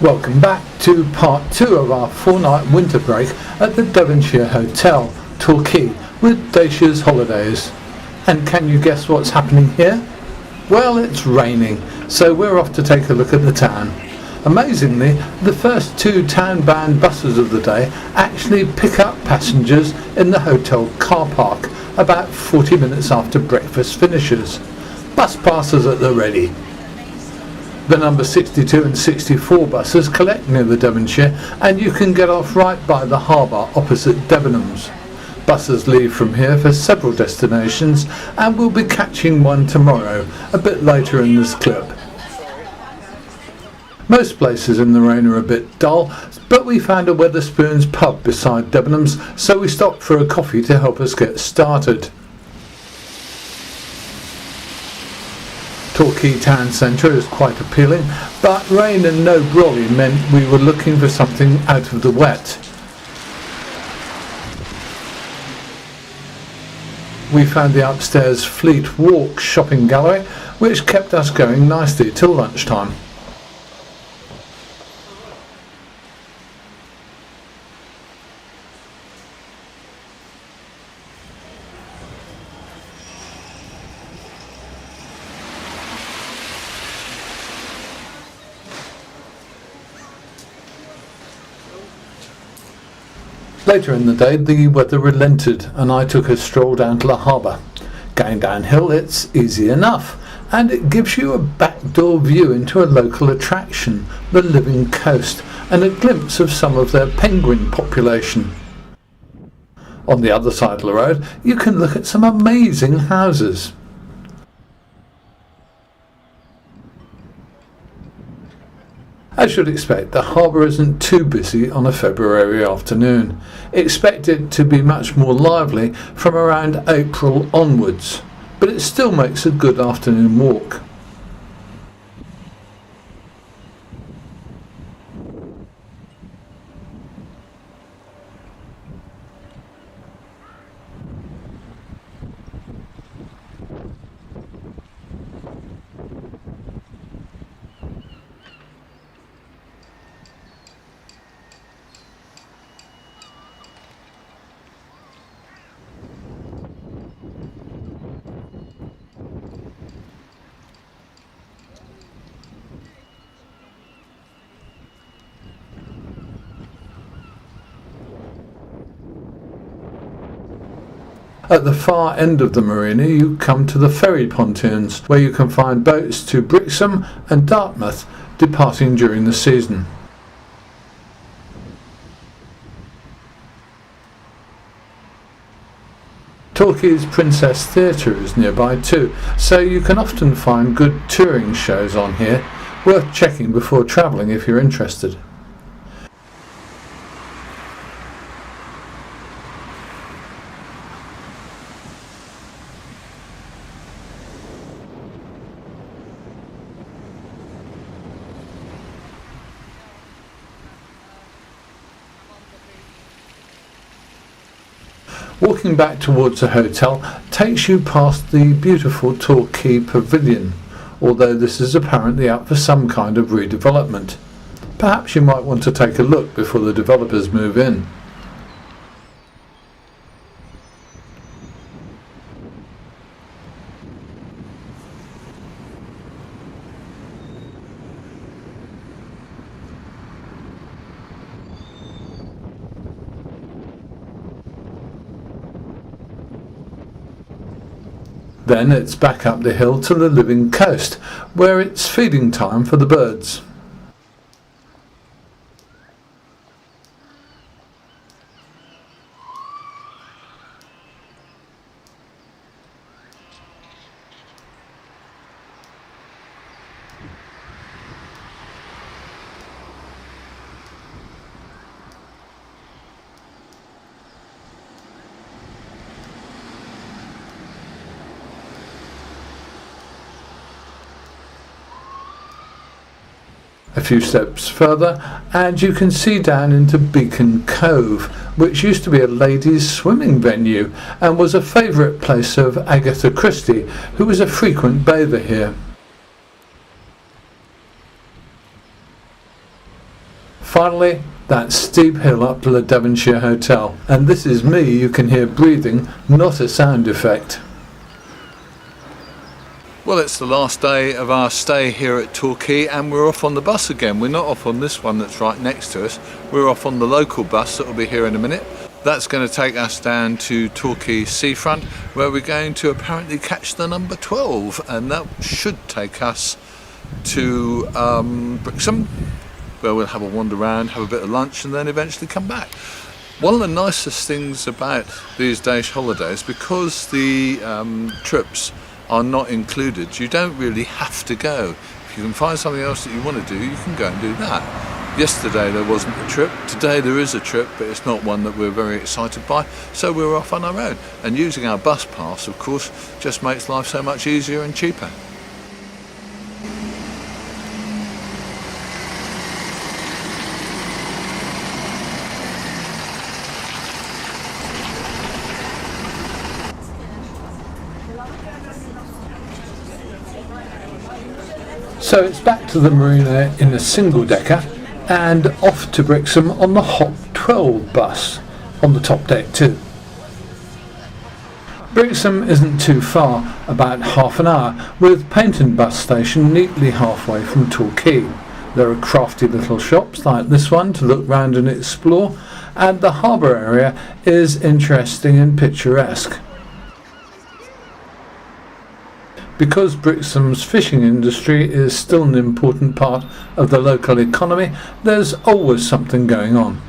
Welcome back to part 2 of our 4-night winter break at the Devonshire Hotel, Torquay, with Daish's holidays. And can you guess what's happening here? Well, it's raining, so we're off to take a look at the town. Amazingly, the first 2 town-bound buses of the day actually pick up passengers in the hotel car park about 40 minutes after breakfast finishes. Bus passes at the ready. The number 62 and 64 buses collect near the Devonshire, and you can get off right by the harbour opposite Debenhams. Buses leave from here for several destinations, and we'll be catching one tomorrow, a bit later in this clip. Most places in the rain are a bit dull, but we found a Wetherspoons pub beside Debenhams, so we stopped for a coffee to help us get started. Torquay town centre is quite appealing, but rain and no brolly meant we were looking for something out of the wet. We found the upstairs Fleet Walk shopping gallery, which kept us going nicely till lunchtime. Later in the day the weather relented and I took a stroll down to the harbour. Going downhill it's easy enough, and it gives you a backdoor view into a local attraction, the living coast, and a glimpse of some of their penguin population. On the other side of the road you can look at some amazing houses. As you'd expect, the harbour isn't too busy on a February afternoon. Expect it to be much more lively from around April onwards, but it still makes a good afternoon walk. At the far end of the marina you come to the ferry pontoons, where you can find boats to Brixham and Dartmouth departing during the season. Torquay's Princess Theatre is nearby too, so you can often find good touring shows on here, worth checking before travelling if you're interested. Walking back towards the hotel takes you past the beautiful Torquay Pavilion, although this is apparently up for some kind of redevelopment. Perhaps you might want to take a look before the developers move in. Then it's back up the hill to the living coast, where it's feeding time for the birds. A few steps further and you can see down into Beacon Cove, which used to be a ladies' swimming venue and was a favourite place of Agatha Christie, who was a frequent bather here. Finally, that steep hill up to the Devonshire Hotel. And this is me you can hear breathing, not a sound effect. Well, it's the last day of our stay here at Torquay and we're off on the bus again. We're not off on this one that's right next to us. We're off on the local bus that will be here in a minute. That's going to take us down to Torquay seafront, where we're going to apparently catch the number 12, and that should take us to Brixham, where we'll have a wander around, have a bit of lunch and then eventually come back. One of the nicest things about these Daish holidays, because the trips are not included, you don't really have to go. If you can find something else that you want to do, you can go and do that. Yesterday there wasn't a trip, today there is a trip, but it's not one that we're very excited by, so we're off on our own. And using our bus pass, of course, just makes life so much easier and cheaper. So it's back to the marina in a single decker and off to Brixham on the Hot 12 bus on the top deck too. Brixham isn't too far, about half an hour, with Paignton bus station neatly halfway from Torquay. There are crafty little shops like this one to look round and explore, and the harbour area is interesting and picturesque. Because Brixham's fishing industry is still an important part of the local economy, there's always something going on.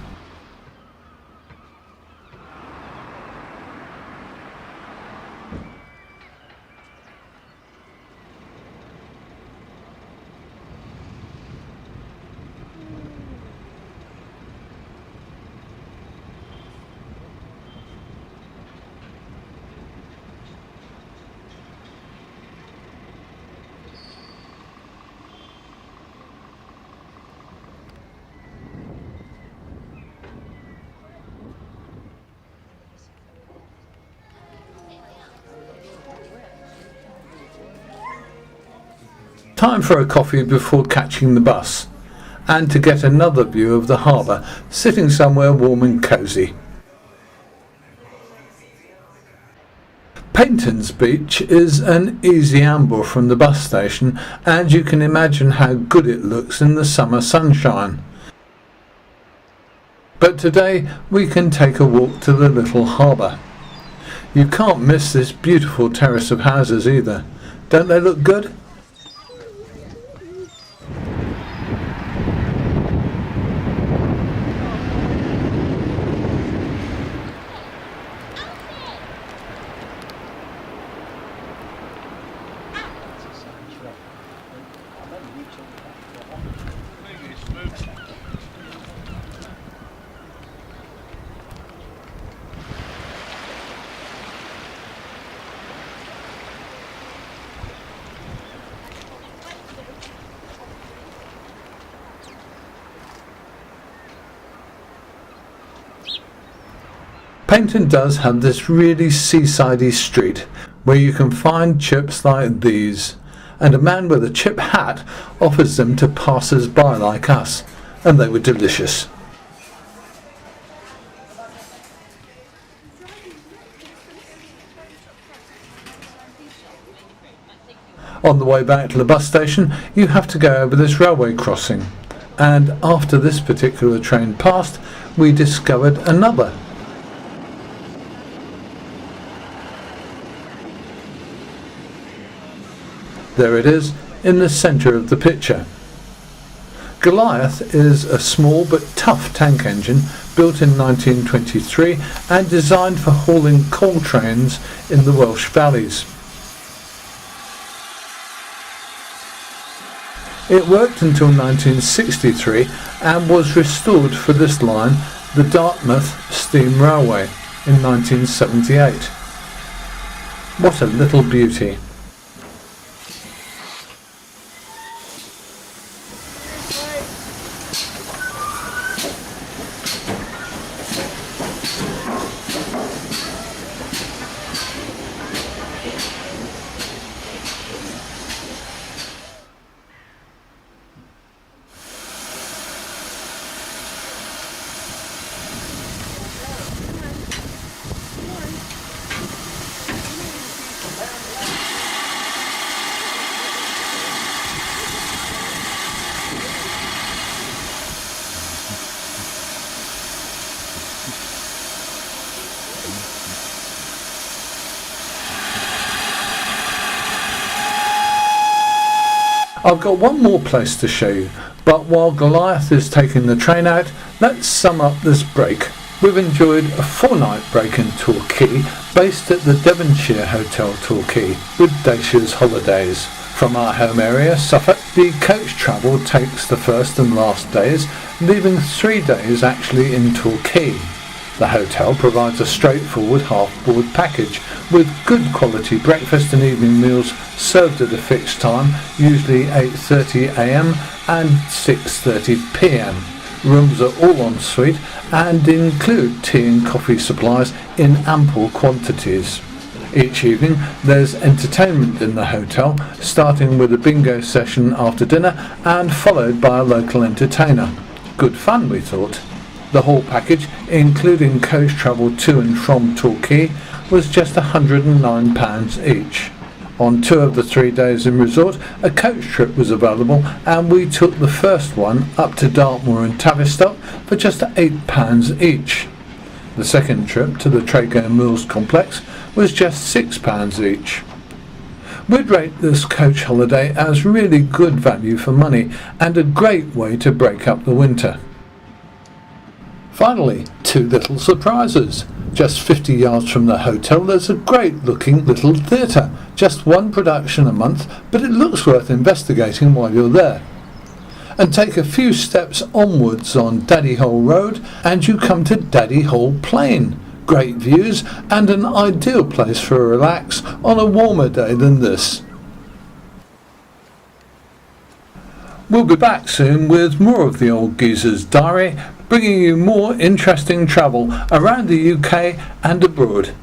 Time for a coffee before catching the bus, and to get another view of the harbour, sitting somewhere warm and cosy. Paignton's beach is an easy amble from the bus station, and you can imagine how good it looks in the summer sunshine. But today we can take a walk to the little harbour. You can't miss this beautiful terrace of houses either. Don't they look good? Paignton does have this really seasidey street where you can find chips like these, and a man with a chip hat offers them to passers-by like us, and they were delicious. On the way back to the bus station, you have to go over this railway crossing, and after this particular train passed, we discovered another. There it is, in the centre of the picture. Goliath is a small but tough tank engine built in 1923 and designed for hauling coal trains in the Welsh valleys. It worked until 1963 and was restored for this line, the Dartmouth Steam Railway, in 1978. What a little beauty. I've got one more place to show you, but while Goliath is taking the train out, let's sum up this break. We've enjoyed a 4-night break in Torquay, based at the Devonshire Hotel Torquay, with Daish's Holidays. From our home area, Suffolk, the coach travel takes the first and last days, leaving 3 days actually in Torquay. The hotel provides a straightforward half-board package with good quality breakfast and evening meals served at a fixed time, usually 8:30 a.m. and 6:30 p.m. Rooms are all en suite and include tea and coffee supplies in ample quantities. Each evening there's entertainment in the hotel, starting with a bingo session after dinner and followed by a local entertainer. Good fun, we thought. The whole package, including coach travel to and from Torquay, was just £109 each. On 2 of the 3 days in resort, a coach trip was available, and we took the first one up to Dartmoor and Tavistock for just £8 each. The second trip to the Torquay Mills complex was just £6 each. We'd rate this coach holiday as really good value for money and a great way to break up the winter. Finally, 2 little surprises. Just 50 yards from the hotel there's a great looking little theatre. Just 1 production a month, but it looks worth investigating while you're there. And take a few steps onwards on Daddy Hole Road and you come to Daddy Hole Plain. Great views and an ideal place for a relax on a warmer day than this. We'll be back soon with more of the Old Geezer's Diary, bringing you more interesting travel around the UK and abroad.